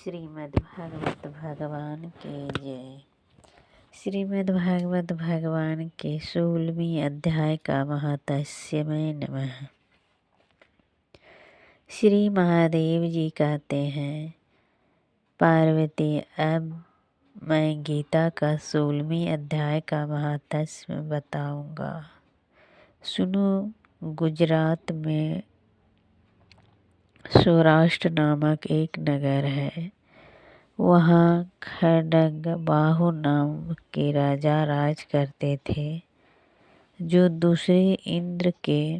श्रीमद्भागवत भगवान के जय। श्रीमद्भागवत भगवान के 16वीं अध्याय का महात्म्य नमः। श्री महादेव जी कहते हैं, पार्वती, अब मैं गीता का 16वीं अध्याय का महात्म्य बताऊंगा। सुनो। गुजरात में सौराष्ट्र नामक एक नगर है। वहाँ खड्गबाहु नाम के राजा राज करते थे, जो दूसरे इंद्र के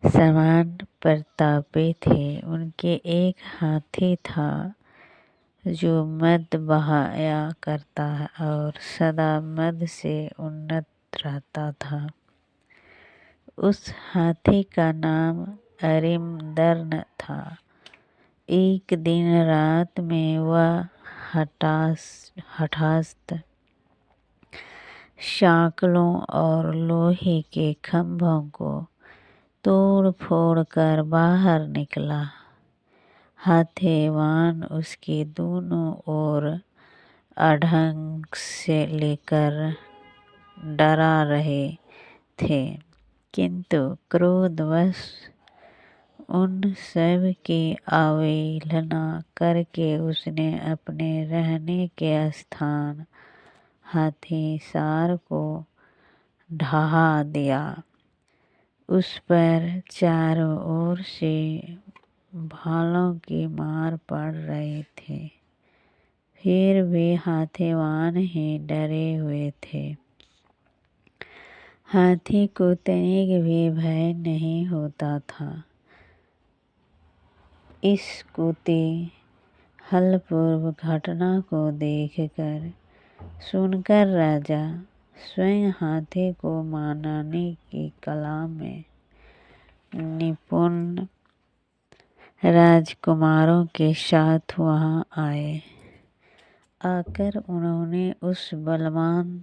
समान प्रतापी थे। उनके एक हाथी था जो मद बहाया करता और सदा मद से उन्नत रहता था। उस हाथी का नाम अरिमर्दन था। एक दिन रात में वह हठात शाकलों और लोहे के खंभों को तोड़ फोड़ कर बाहर निकला। हाथीवान उसके दोनों ओर अढंग से लेकर डरा रहे थे, किंतु क्रोधवश उन सब की अवहेलना करके उसने अपने रहने के स्थान हाथीसार को ढहा दिया। उस पर चारों ओर से भालों की मार पड़ रही थी, फिर भी हाथीवान ही डरे हुए थे। हाथी को तनिक भी भय नहीं होता था। इस कुतूहलपूर्ण घटना को देखकर सुनकर राजा स्वयं हाथी को मारने की कला में निपुण राजकुमारों के साथ वहां आए। आकर उन्होंने उस बलवान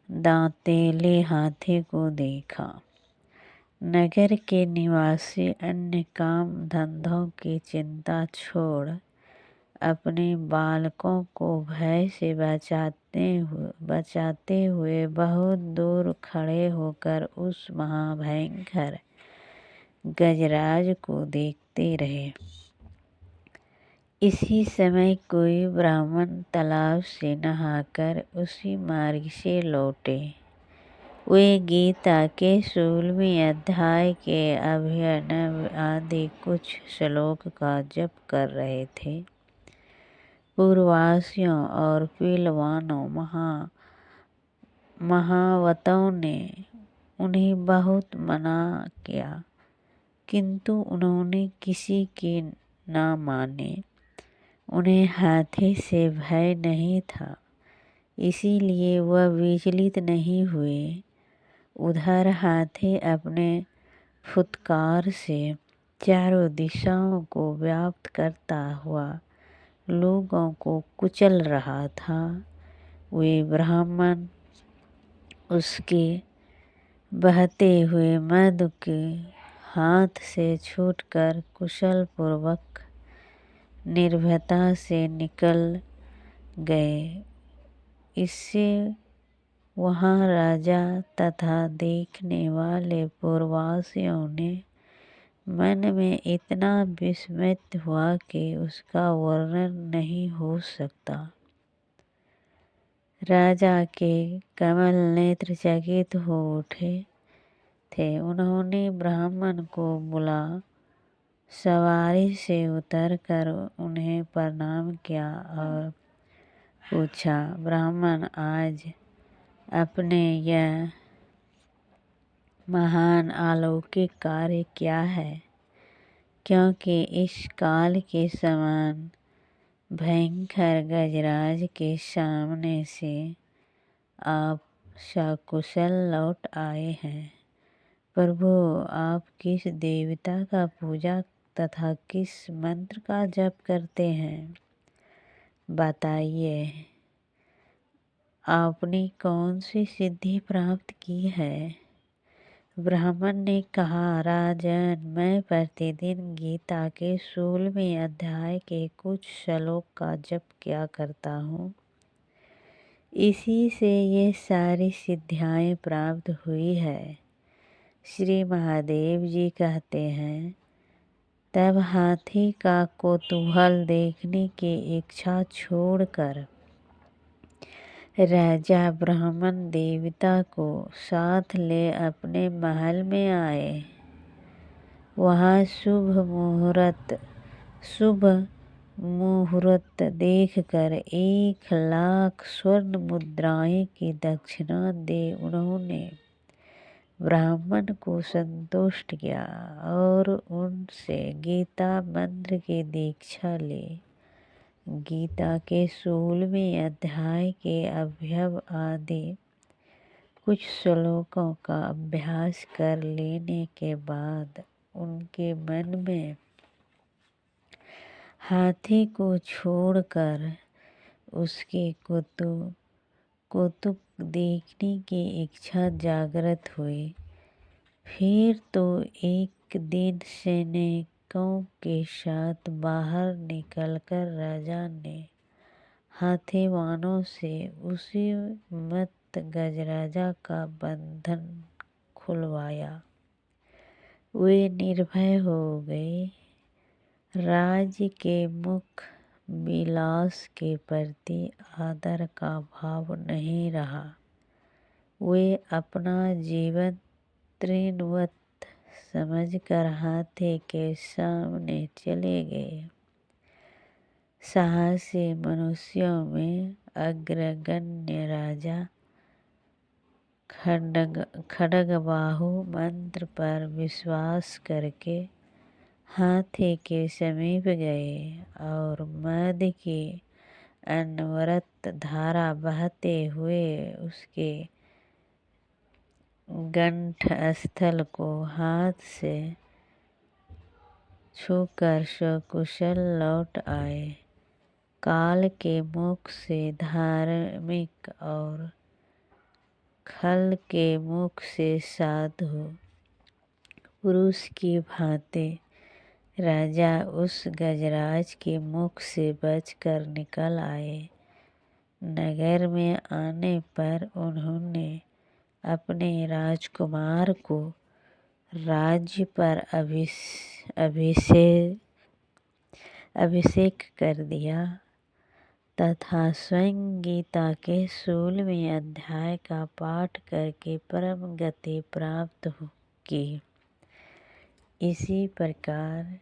दांतेले हाथी को देखा। नगर के निवासी अन्य काम धंधों की चिंता छोड़ अपने बालकों को भय से बचाते हुए बहुत दूर खड़े होकर उस महाभयंकर गजराज को देखते रहे। इसी समय कोई ब्राह्मण तालाब से नहाकर उसी मार्ग से लौटे। वे गीता के 16वें अध्याय के अभिनव आदि कुछ श्लोक का जप कर रहे थे। पूर्ववासियों और पीलवानों महावतों ने उन्हें बहुत मना किया, किंतु उन्होंने किसी की न माने। उन्हें हाथी से भय नहीं था, इसीलिए वह विचलित नहीं हुए। उधर हाथी अपने फुत्कार से चारों दिशाओं को व्याप्त करता हुआ लोगों को कुचल रहा था। वे ब्राह्मण उसके बहते हुए मद के हाथ से छूटकर कुशल पूर्वक निर्भयता से निकल गए। इससे वहाँ राजा तथा देखने वाले पूर्ववासियों ने मन में इतना विस्मित हुआ कि उसका वर्णन नहीं हो सकता। राजा के कमल नेत्र चकित हो उठे थे। उन्होंने ब्राह्मण को बुला सवारी से उतरकर उन्हें प्रणाम किया और पूछा, ब्राह्मण, आज अपने यह महान अलौकिक कार्य क्या है? क्योंकि इस काल के समान भयंकर गजराज के सामने से आप सकुशल लौट आए हैं। प्रभु, आप किस देवता का पूजा तथा किस मंत्र का जप करते हैं? बताइए, आपने कौन सी सिद्धि प्राप्त की है? ब्राह्मण ने कहा, राजन, मैं प्रतिदिन गीता के 16वें अध्याय के कुछ श्लोक का जप किया करता हूँ। इसी से ये सारी सिद्धियाँ प्राप्त हुई है। श्री महादेव जी कहते हैं, तब हाथी का कौतूहल देखने की इच्छा छोड़कर राजा ब्राह्मण देवता को साथ ले अपने महल में आए। वहाँ शुभ मुहूर्त देखकर 1,00,000 स्वर्ण मुद्राएं की दक्षिणा दे उन्होंने ब्राह्मण को संतुष्ट किया और उनसे गीता मंत्र की दीक्षा ली। गीता के 16वें अध्याय के अभ्यव आदि कुछ श्लोकों का अभ्यास कर लेने के बाद उनके मन में हाथी को छोड़कर उसके कौतुक देखने की इच्छा जागृत हुई। फिर तो एक दिन सैनिकों के साथ बाहर निकलकर राजा ने हाथीवानों से उसी मत गजराजा का बंधन खुलवाया। वे निर्भय हो गए। राज्य के मुख विलास के प्रति आदर का भाव नहीं रहा। वे अपना जीवन तृणवत समझकर हाथी के सामने चले गए। साहसी मनुष्यों में अग्रगण्य राजा खड्गबाहु मंत्र पर विश्वास करके हाथी के समीप गए और मद की अनवरत धारा बहते हुए उसके कंठस्थल को हाथ से छूकर सकुशल लौट आए। काल के मुख से धार्मिक और खल के मुख से साधु पुरुष की भांति राजा उस गजराज के मुख से बचकर निकल आए। नगर में आने पर उन्होंने अपने राजकुमार को राज्य पर अभिषेक कर दिया तथा स्वयं गीता के 16वें अध्याय का पाठ करके परम गति प्राप्त की। इसी प्रकार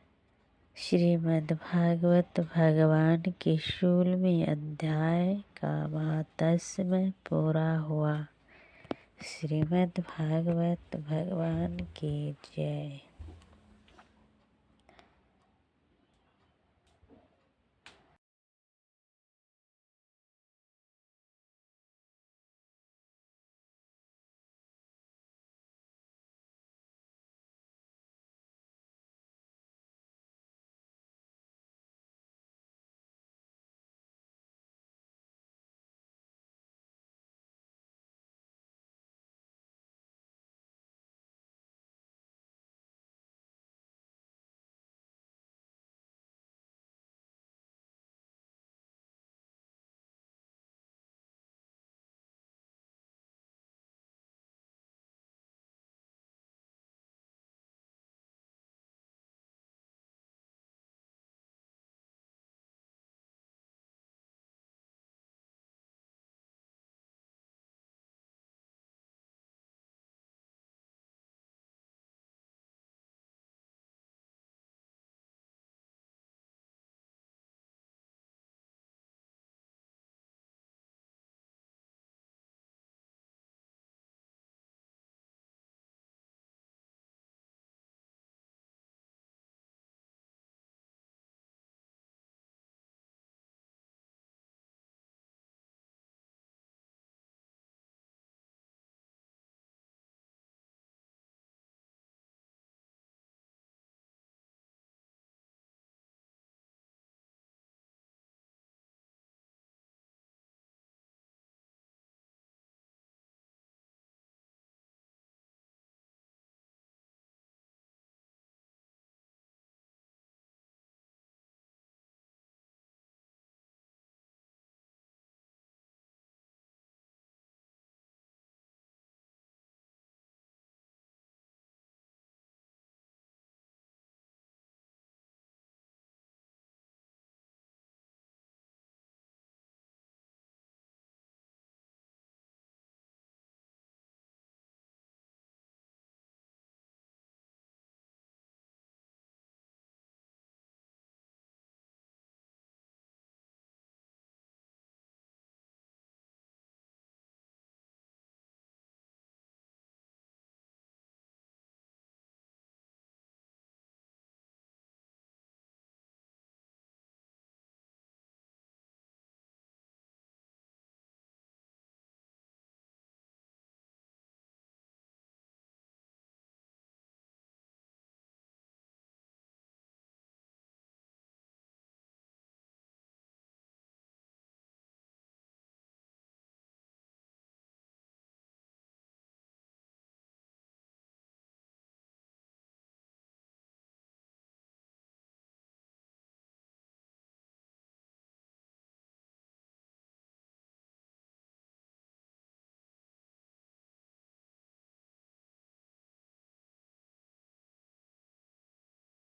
श्रीमद्भागवत भगवान के 16वें अध्याय का महात्म्य पूरा हुआ। श्रीमद्भागवत भगवान की जय।